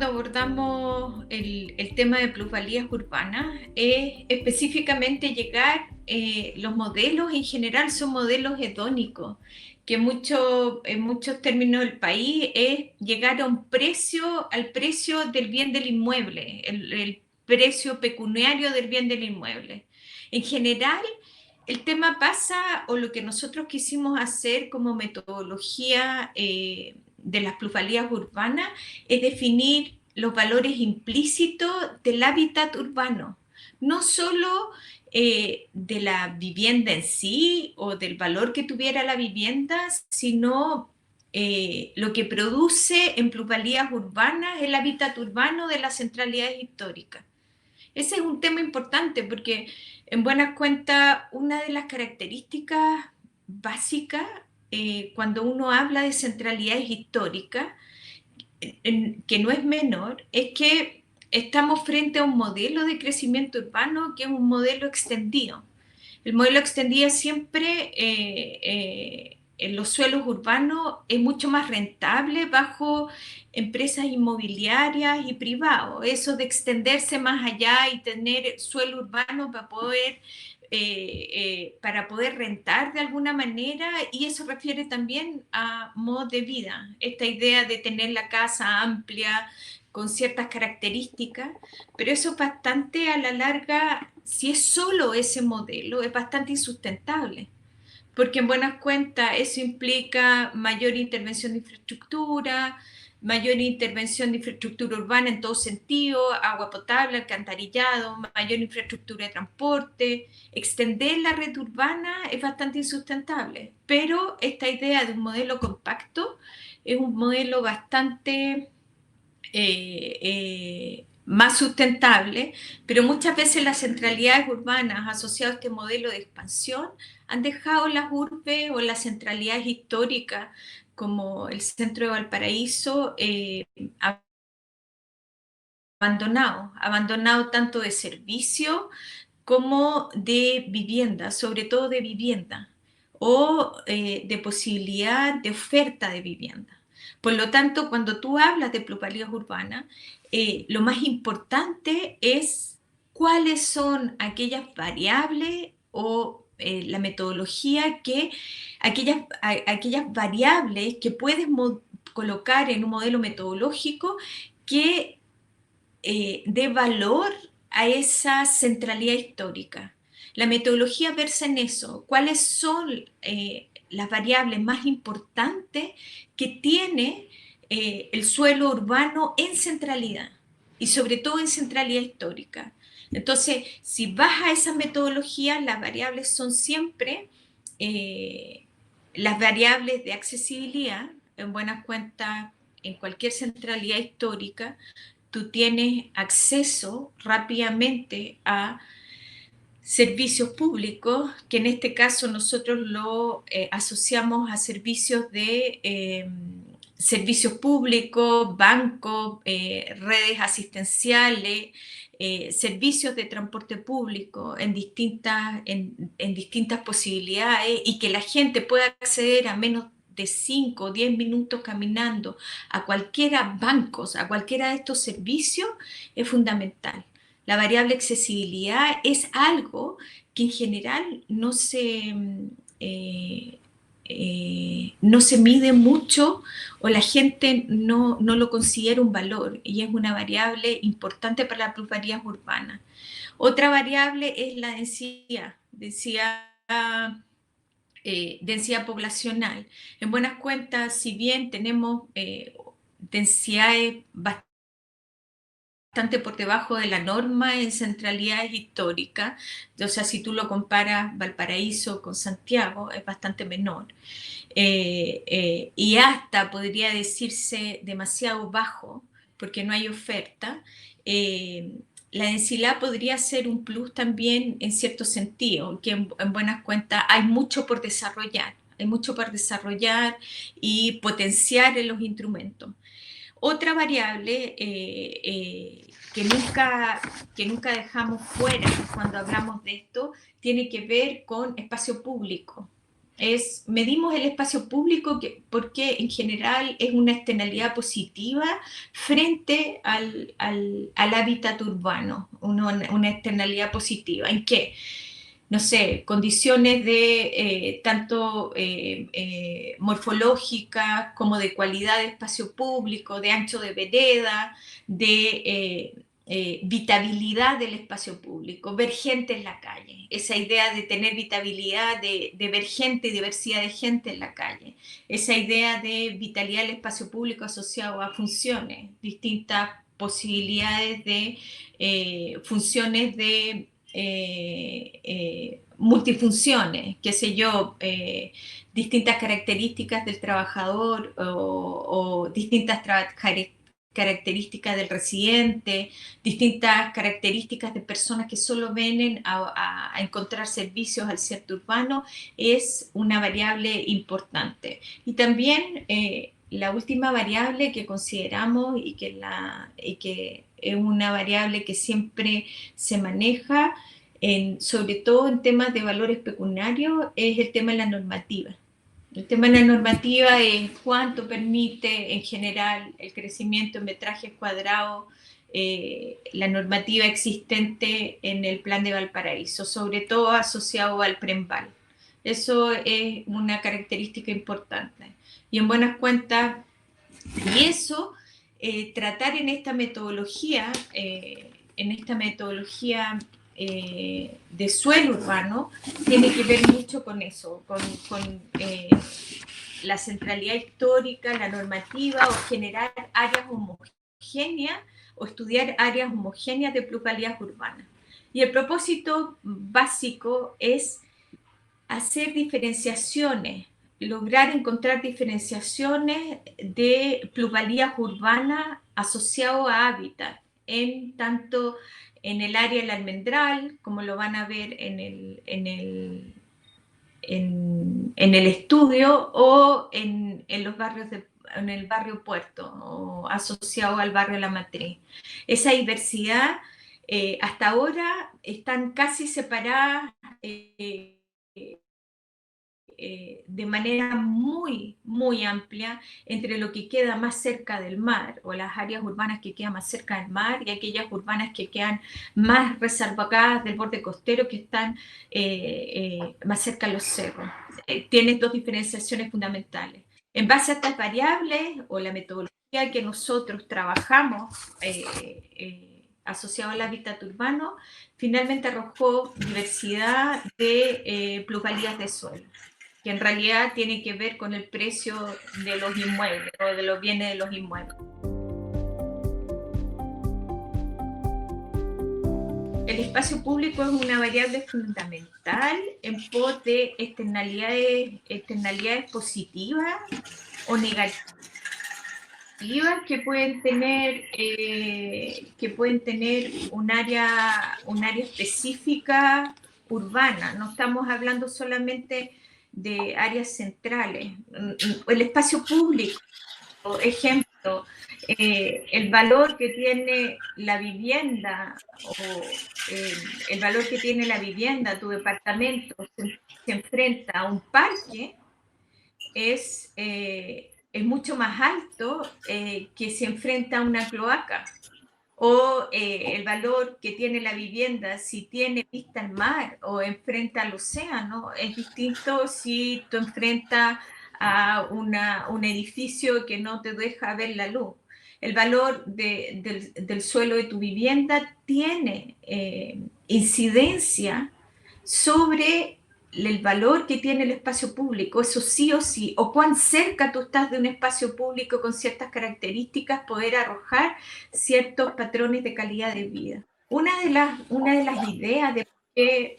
cuando abordamos el tema de plusvalías urbanas es específicamente llegar, los modelos en general son modelos hedónicos, que en muchos términos del país es llegar a al precio del bien del inmueble, el precio pecuniario del bien del inmueble. En general, el tema pasa, o lo que nosotros quisimos hacer como metodología de las plusvalías urbanas, es definir los valores implícitos del hábitat urbano, no solo de la vivienda en sí o del valor que tuviera la vivienda, sino lo que produce en plusvalías urbanas el hábitat urbano de las centralidades históricas. Ese es un tema importante porque, en buenas cuentas, una de las características básicas cuando uno habla de centralidades históricas, que no es menor, es que estamos frente a un modelo de crecimiento urbano que es un modelo extendido. El modelo extendido siempre en los suelos urbanos es mucho más rentable bajo empresas inmobiliarias y privados. Eso de extenderse más allá y tener suelo urbano para poder rentar de alguna manera, y eso refiere también a modo de vida. Esta idea de tener la casa amplia, con ciertas características, pero eso es bastante a la larga, si es solo ese modelo, es bastante insustentable, porque en buenas cuentas eso implica mayor intervención de infraestructura, mayor intervención de infraestructura urbana en todo sentido, agua potable, alcantarillado, mayor infraestructura de transporte. Extender la red urbana es bastante insustentable, pero esta idea de un modelo compacto es un modelo bastante más sustentable, pero muchas veces las centralidades urbanas asociadas a este modelo de expansión han dejado las urbes o las centralidades históricas como el centro de Valparaíso abandonado tanto de servicio como de vivienda, sobre todo de vivienda, o de posibilidad de oferta de vivienda. Por lo tanto, cuando tú hablas de plusvalías urbanas, lo más importante es cuáles son aquellas variables o la metodología aquellas variables que puedes colocar en un modelo metodológico que dé valor a esa centralidad histórica. La metodología versa en eso, cuáles son las variables más importantes que tiene el suelo urbano en centralidad, y sobre todo en centralidad histórica. Entonces, si vas a esa metodología, las variables son siempre las variables de accesibilidad. En buenas cuentas, en cualquier centralidad histórica, tú tienes acceso rápidamente a servicios públicos, que en este caso nosotros lo asociamos a servicios públicos, bancos, redes asistenciales, servicios de transporte público en distintas posibilidades, y que la gente pueda acceder a menos de 5 o 10 minutos caminando a bancos, a cualquiera de estos servicios, es fundamental. La variable accesibilidad es algo que en general no se mide mucho, o la gente no lo considera un valor, y es una variable importante para las plusvalías urbanas. Otra variable es la densidad poblacional. En buenas cuentas, si bien tenemos densidades bastante por debajo de la norma en centralidades históricas, o sea, si tú lo comparas Valparaíso con Santiago, es bastante menor. Y hasta podría decirse demasiado bajo, porque no hay oferta. La densidad podría ser un plus también en cierto sentido, que en buenas cuentas hay mucho por desarrollar, y potenciar en los instrumentos. Otra variable que nunca dejamos fuera cuando hablamos de esto tiene que ver con espacio público. medimos el espacio público porque en general es una externalidad positiva frente al hábitat urbano, una externalidad positiva. ¿En qué? No sé, condiciones de tanto morfológicas como de cualidad de espacio público, de ancho de vereda, de vitabilidad del espacio público, ver gente en la calle, esa idea de tener vitabilidad, de ver gente y diversidad de gente en la calle, esa idea de vitalidad del espacio público asociado a funciones, distintas posibilidades de funciones de multifunciones, qué sé yo, distintas características del trabajador o distintas características del residente, distintas características de personas que solo vienen a encontrar servicios al centro urbano, es una variable importante. Y también la última variable que consideramos y que es una variable que siempre se maneja, sobre todo en temas de valores pecuniarios, es el tema de la normativa. El tema de la normativa es cuánto permite en general el crecimiento en metrajes cuadrados, la normativa existente en el plan de Valparaíso, sobre todo asociado al PREMVAL. Eso es una característica importante. Y en buenas cuentas, y eso, tratar en esta metodología, de suelo urbano, tiene que ver mucho con eso, con la centralidad histórica, la normativa, o generar áreas homogéneas, o estudiar áreas homogéneas de plusvalías urbanas. Y el propósito básico es hacer diferenciaciones, lograr encontrar diferenciaciones de plusvalías urbanas asociadas a hábitat, tanto en el área del Almendral, como lo van a ver en el estudio, o en los barrios en el barrio Puerto, o asociado al barrio La Matriz. Esa diversidad hasta ahora están casi separadas de manera muy, muy amplia entre lo que queda más cerca del mar, o las áreas urbanas que quedan más cerca del mar, y aquellas urbanas que quedan más resalvadas del borde costero, que están más cerca de los cerros. Tienes dos diferenciaciones fundamentales. En base a estas variables, o la metodología que nosotros trabajamos asociado al hábitat urbano, finalmente arrojó diversidad de plusvalías de suelo, que en realidad tiene que ver con el precio de los inmuebles o de los bienes de los inmuebles. El espacio público es una variable fundamental en pos de externalidades positivas o negativas que pueden tener un área específica urbana. No estamos hablando solamente de áreas centrales. El espacio público, ejemplo, el valor que tiene la vivienda, o el valor que tiene la vivienda, tu departamento, se enfrenta a un parque, es mucho más alto que se enfrenta a una cloaca. O el valor que tiene la vivienda si tiene vista al mar o enfrenta al océano es distinto si tú enfrentas a un edificio que no te deja ver la luz. El valor del suelo de tu vivienda tiene incidencia sobre el valor que tiene el espacio público, eso sí o sí, o cuán cerca tú estás de un espacio público con ciertas características, poder arrojar ciertos patrones de calidad de vida. Una de las ideas de que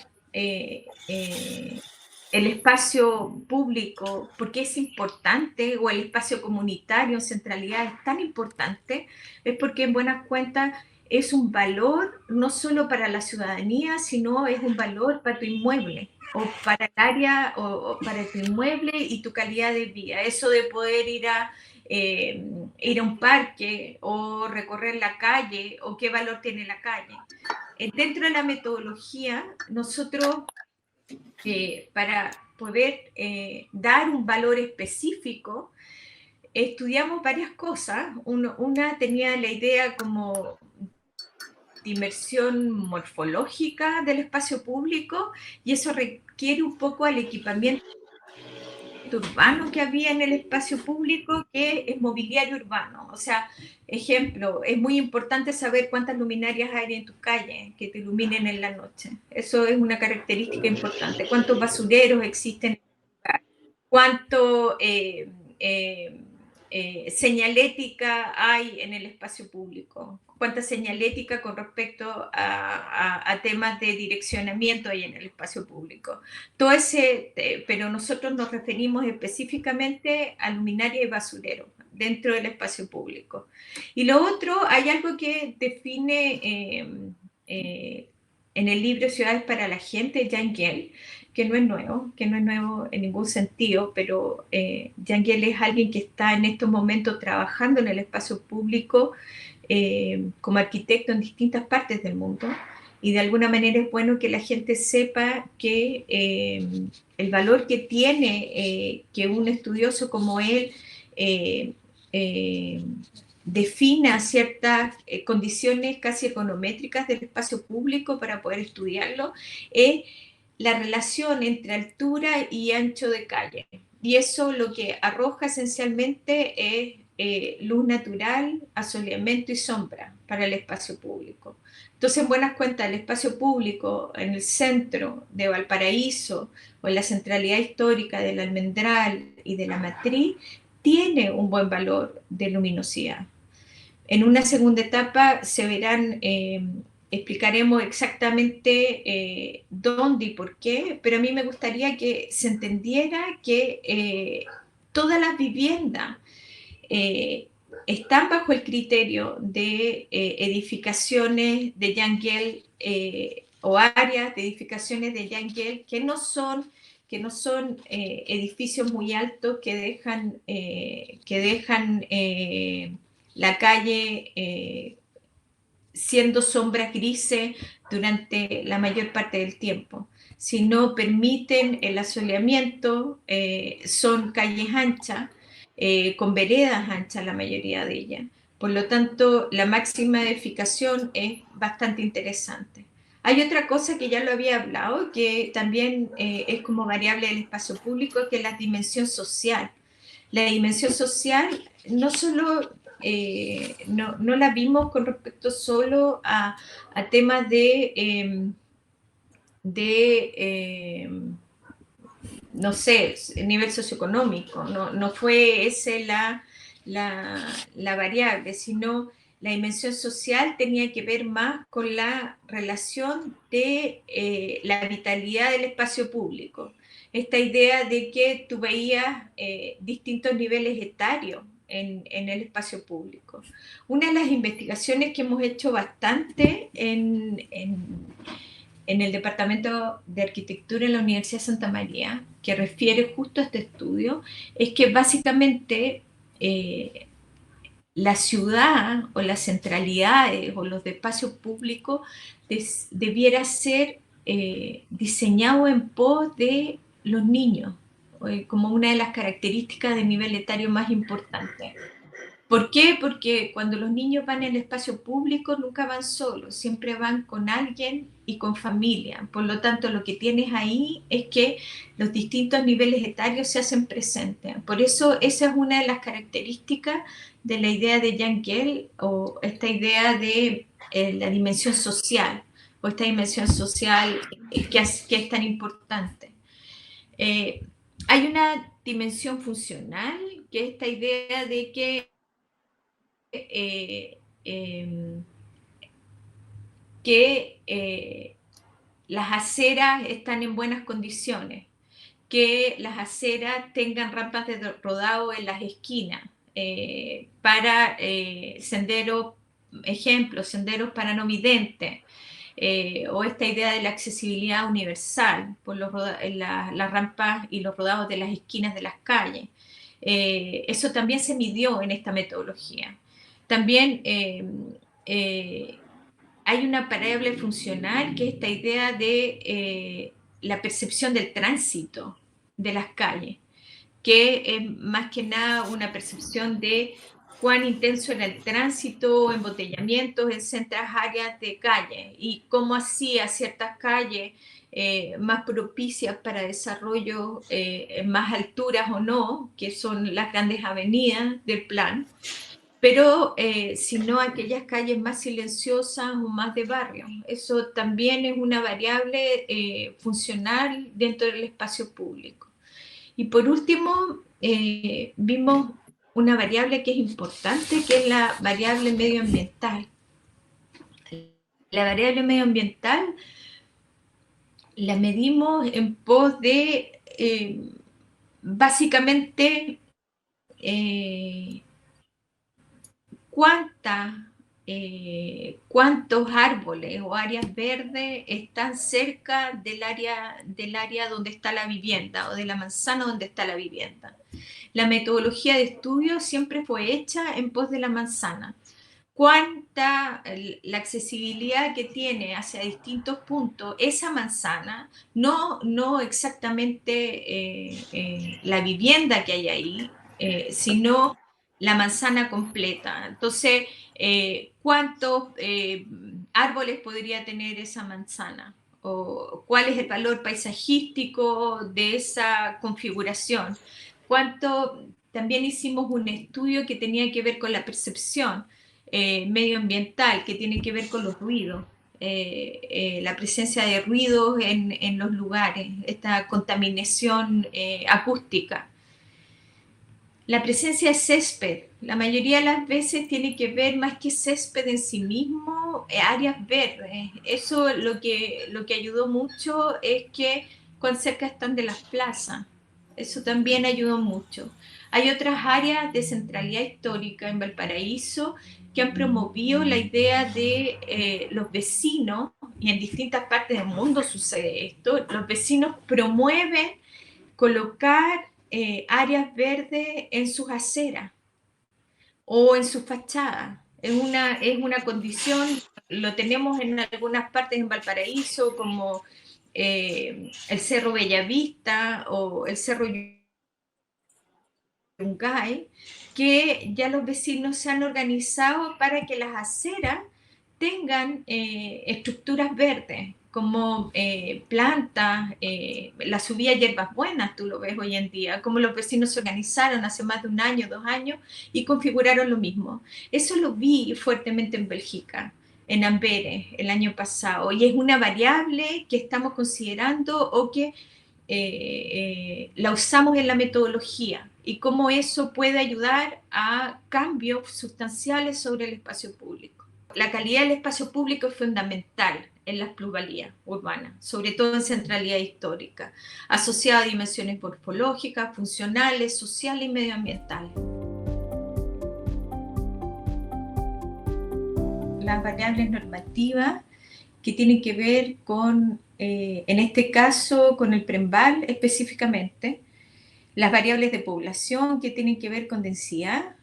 el espacio público, porque es importante, o el espacio comunitario en centralidad es tan importante, es porque en buenas cuentas es un valor no solo para la ciudadanía, sino es un valor para tu inmueble, o para el área, o para tu inmueble y tu calidad de vida. Eso de poder ir a un parque o recorrer la calle, o qué valor tiene la calle. Dentro de la metodología, nosotros, para poder dar un valor específico, estudiamos varias cosas. Una tenía la idea como de inmersión morfológica del espacio público, y eso requiere un poco al equipamiento urbano que había en el espacio público, que es mobiliario urbano. O sea, ejemplo, es muy importante saber cuántas luminarias hay en tu calle que te iluminen en la noche. Eso es una característica importante. ¿Cuántos basureros existen? ¿Cuánto señalética hay en el espacio público? ¿Cuánta señalética con respecto a temas de direccionamiento hay en el espacio público? Todo ese, pero nosotros nos referimos específicamente a luminaria y basurero dentro del espacio público. Y lo otro, hay algo que define en el libro Ciudades para la Gente, Jan Gehl, que no es nuevo en ningún sentido, pero Jan Gehl es alguien que está en estos momentos trabajando en el espacio público como arquitecto en distintas partes del mundo, y de alguna manera es bueno que la gente sepa que el valor que tiene que un estudioso como él defina ciertas condiciones casi econométricas del espacio público para poder estudiarlo, es la relación entre altura y ancho de calle. Y eso lo que arroja esencialmente es luz natural, asoleamiento y sombra para el espacio público. Entonces, en buenas cuentas, el espacio público en el centro de Valparaíso o en la centralidad histórica del Almendral y de la Matriz tiene un buen valor de luminosidad. En una segunda etapa se verán, explicaremos exactamente dónde y por qué, pero a mí me gustaría que se entendiera que todas las viviendas están bajo el criterio de edificaciones de Jan Gehl o áreas de edificaciones de Jan Gehl que no son edificios muy altos que dejan la calle siendo sombras grises durante la mayor parte del tiempo, sino permiten el asoleamiento, son calles anchas, con veredas anchas la mayoría de ellas. Por lo tanto, la máxima edificación es bastante interesante. Hay otra cosa que ya lo había hablado, que también es como variable del espacio público, que es la dimensión social. La dimensión social no solo no la vimos con respecto solo a temas no sé, nivel socioeconómico, no fue esa la variable, sino la dimensión social tenía que ver más con la relación de la vitalidad del espacio público. Esta idea de que tú veías distintos niveles etarios en el espacio público. Una de las investigaciones que hemos hecho bastante en el Departamento de Arquitectura en la Universidad de Santa María, que refiere justo a este estudio, es que básicamente la ciudad o las centralidades o los espacios públicos debiera ser diseñado en pos de los niños, como una de las características del nivel etario más importante. ¿Por qué? Porque cuando los niños van en el espacio público nunca van solos, siempre van con alguien y con familia. Por lo tanto, lo que tienes ahí es que los distintos niveles etarios se hacen presentes. Por eso esa es una de las características de la idea de Jan Gehl, o esta idea de la dimensión social, o esta dimensión social que es tan importante. Hay una dimensión funcional, que es esta idea de que las aceras están en buenas condiciones, que las aceras tengan rampas de rodado en las esquinas, para senderos, ejemplos, senderos para no videntes, o esta idea de la accesibilidad universal por las rampas y los rodados de las esquinas de las calles. Eso también se midió en esta metodología. También hay una variable funcional, que es esta idea de la percepción del tránsito de las calles, que es más que nada una percepción de cuán intenso era el tránsito, embotellamientos en ciertas áreas de calle y cómo hacía ciertas calles más propicias para desarrollo en más alturas o no, que son las grandes avenidas del plan, pero sino aquellas calles más silenciosas o más de barrio. Eso también es una variable funcional dentro del espacio público. Y por último, vimos una variable que es importante, que es la variable medioambiental. La variable medioambiental la medimos en pos de básicamente cuántos árboles o áreas verdes están cerca del área donde está la vivienda o de la manzana donde está la vivienda. La metodología de estudio siempre fue hecha en pos de la manzana. Cuánta la accesibilidad que tiene hacia distintos puntos esa manzana, no exactamente la vivienda que hay ahí, sino la manzana completa. Entonces, ¿cuántos árboles podría tener esa manzana? ¿O cuál es el valor paisajístico de esa configuración? ¿Cuánto? También hicimos un estudio que tenía que ver con la percepción medioambiental, que tiene que ver con los ruidos. La presencia de ruidos en los lugares, esta contaminación acústica. La presencia de césped, la mayoría de las veces tiene que ver más que césped en sí mismo, áreas verdes. Eso lo que ayudó mucho es que cuán cerca están de las plazas. Eso también ayudó mucho. Hay otras áreas de centralidad histórica en Valparaíso que han promovido la idea de los vecinos, y en distintas partes del mundo sucede esto, los vecinos promueven colocar áreas verdes en sus aceras o en sus fachadas. Es una condición, lo tenemos en algunas partes en Valparaíso, como el Cerro Bellavista o el Cerro Yungay, que ya los vecinos se han organizado para que las aceras tengan estructuras verdes, como plantas, la subida de hierbas buenas, tú lo ves hoy en día, como los vecinos se organizaron hace más de un año, 2 años, y configuraron lo mismo. Eso lo vi fuertemente en Bélgica, en Amberes, el año pasado, y es una variable que estamos considerando o que la usamos en la metodología y cómo eso puede ayudar a cambios sustanciales sobre el espacio público. La calidad del espacio público es fundamental en las plusvalías urbanas, sobre todo en centralidad histórica, asociada a dimensiones morfológicas, funcionales, sociales y medioambientales. Las variables normativas que tienen que ver con, en este caso, con el PREMBAL específicamente, las variables de población que tienen que ver con densidad,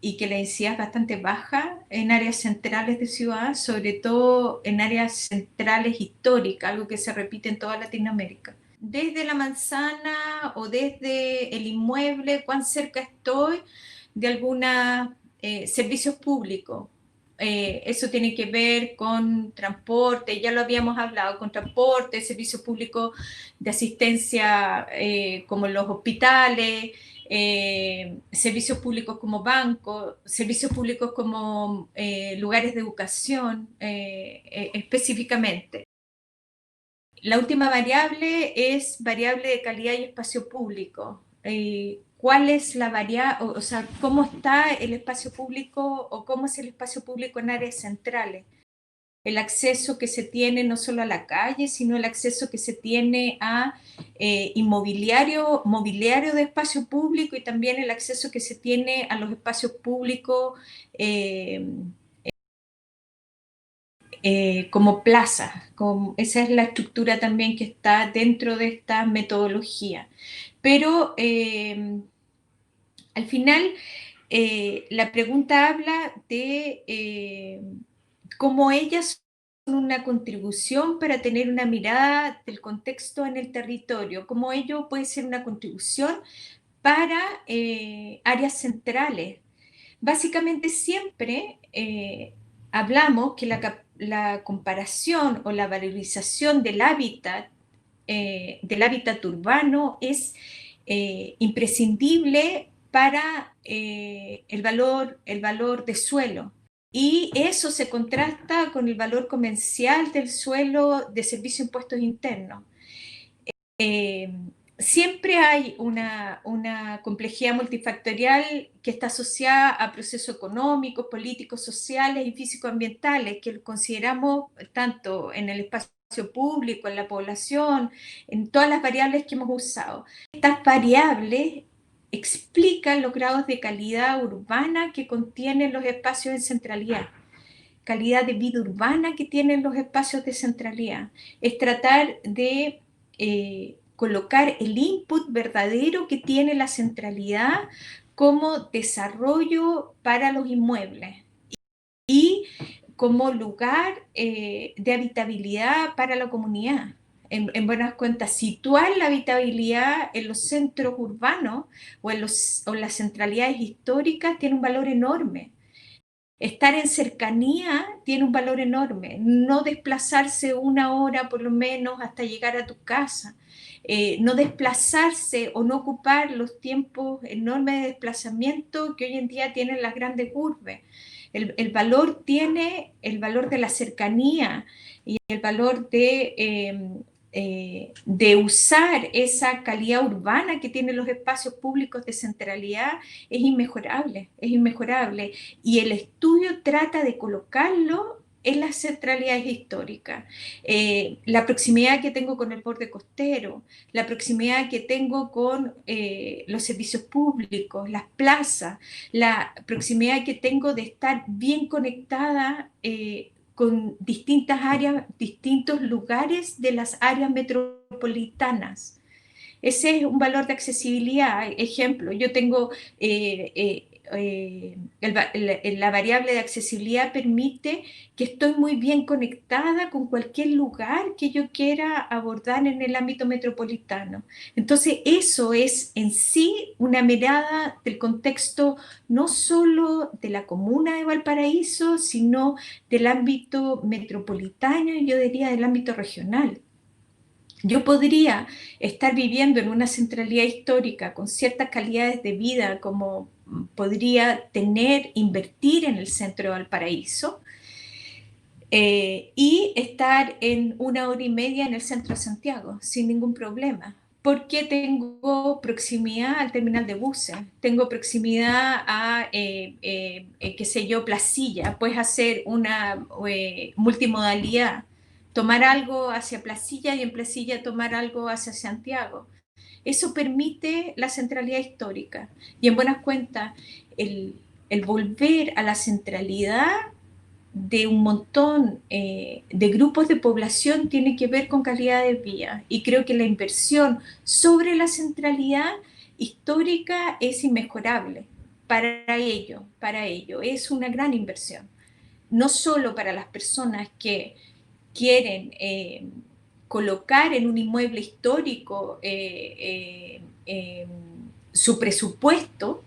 y que la densidad es bastante baja en áreas centrales de ciudad, sobre todo en áreas centrales históricas, algo que se repite en toda Latinoamérica. Desde la manzana o desde el inmueble, cuán cerca estoy de algunos servicios públicos. Eso tiene que ver con transporte, ya lo habíamos hablado, con transporte, servicios públicos de asistencia como los hospitales, servicios públicos como bancos, servicios públicos como lugares de educación específicamente. La última variable es variable de calidad y espacio público. ¿Cuál es la variable, o sea, cómo está el espacio público o cómo es el espacio público en áreas centrales? El acceso que se tiene no solo a la calle, sino el acceso que se tiene a mobiliario de espacio público y también el acceso que se tiene a los espacios públicos como plaza. Esa es la estructura también que está dentro de esta metodología. Pero al final la pregunta habla de cómo ellas una contribución para tener una mirada del contexto en el territorio, como ello puede ser una contribución para áreas centrales. Básicamente siempre hablamos que la comparación o la valorización del hábitat urbano es imprescindible para el valor de suelo. Y eso se contrasta con el valor comercial del suelo de servicio de impuestos internos. Siempre hay una complejidad multifactorial que está asociada a procesos económicos, políticos, sociales y físico-ambientales que consideramos tanto en el espacio público, en la población, en todas las variables que hemos usado. Estas variables explican los grados de calidad urbana que contienen los espacios en centralidad, calidad de vida urbana que tienen los espacios de centralidad. Es tratar de colocar el input verdadero que tiene la centralidad como desarrollo para los inmuebles y como lugar de habitabilidad para la comunidad. En buenas cuentas, situar la habitabilidad en los centros urbanos o en las centralidades históricas tiene un valor enorme. Estar en cercanía tiene un valor enorme, no desplazarse una hora por lo menos hasta llegar a tu casa, no desplazarse o no ocupar los tiempos enormes de desplazamiento que hoy en día tienen las grandes urbes. El valor tiene el valor de la cercanía y el valor de usar esa calidad urbana que tienen los espacios públicos de centralidad es inmejorable, es inmejorable. Y el estudio trata de colocarlo en las centralidades históricas. La proximidad que tengo con el borde costero, la proximidad que tengo con los servicios públicos, las plazas, la proximidad que tengo de estar bien conectada con distintas áreas, distintos lugares de las áreas metropolitanas. Ese es un valor de accesibilidad. Ejemplo, yo tengo la variable de accesibilidad permite que estoy muy bien conectada con cualquier lugar que yo quiera abordar en el ámbito metropolitano. Entonces, eso es en sí una mirada del contexto no solo de la comuna de Valparaíso, sino del ámbito metropolitano y yo diría del ámbito regional. Yo podría estar viviendo en una centralidad histórica con ciertas calidades de vida como podría invertir en el centro de Valparaíso y estar en 1 hora y media en el centro de Santiago sin ningún problema, porque tengo proximidad al terminal de buses, tengo proximidad a, qué sé yo, Placilla, puedes hacer una multimodalidad, tomar algo hacia Placilla y en Placilla tomar algo hacia Santiago. Eso permite la centralidad histórica y en buenas cuentas el volver a la centralidad de un montón de grupos de población tiene que ver con calidad de vida y creo que la inversión sobre la centralidad histórica es inmejorable para ello, es una gran inversión, no solo para las personas que quieren colocar en un inmueble histórico su presupuesto,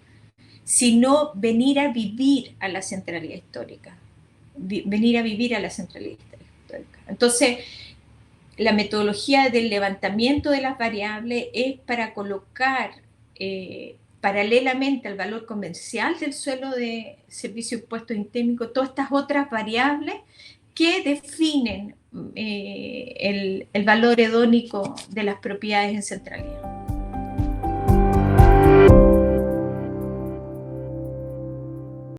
sino venir a vivir a la centralidad histórica. Venir a vivir a la centralidad histórica. Entonces, la metodología del levantamiento de las variables es para colocar paralelamente al valor comercial del suelo de servicio de impuestos internos todas estas otras variables que definen el valor hedónico de las propiedades en centralidad.